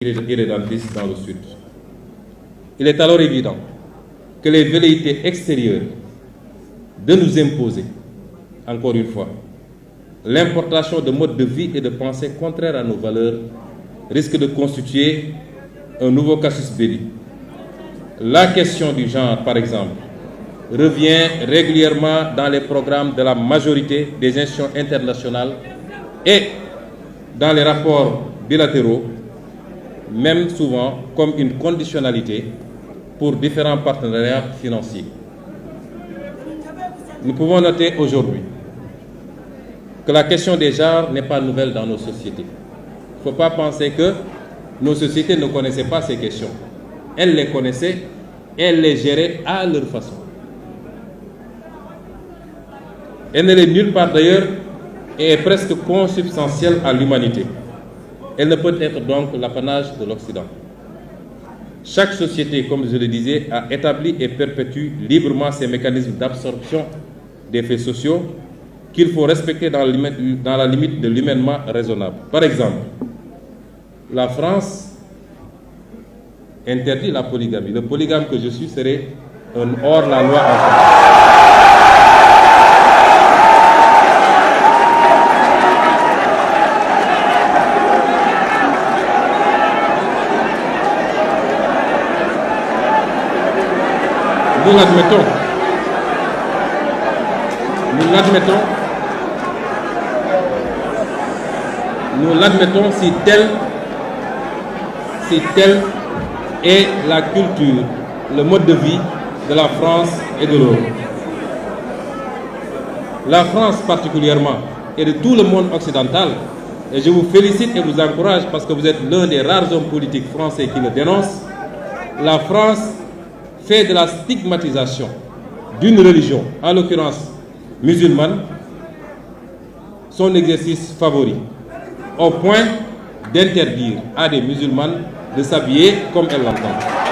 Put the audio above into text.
irrédentistes dans le Sud. Il est alors évident que les velléités extérieures de nous imposer, encore une fois, l'importation de modes de vie et de pensée contraires à nos valeurs risque de constituer un nouveau casus belli. La question du genre, par exemple, revient régulièrement dans les programmes de la majorité des institutions internationales et dans les rapports bilatéraux, même souvent comme une conditionnalité pour différents partenariats financiers. Nous pouvons noter aujourd'hui que la question des genres n'est pas nouvelle dans nos sociétés. Il ne faut pas penser que nos sociétés ne connaissaient pas ces questions. Elles les connaissaient et elles les géraient à leur façon. Elle ne l'est nulle part d'ailleurs et est presque consubstantielle à l'humanité. Elle ne peut être donc l'apanage de l'Occident. Chaque société, comme je le disais, a établi et perpétue librement ses mécanismes d'absorption des faits sociaux qu'il faut respecter dans la limite de l'humainement raisonnable. Par exemple, la France interdit la polygamie. Le polygame que je suis serait un hors-la-loi en France. Nous l'admettons si telle est la culture, le mode de vie de la France et de l'Europe. La France particulièrement et de tout le monde occidental, et je vous félicite et vous encourage parce que vous êtes l'un des rares hommes politiques français qui le dénoncent, la France fait de la stigmatisation d'une religion, en l'occurrence musulmane, son exercice favori, au point d'interdire à des musulmanes de s'habiller comme elles l'entendent.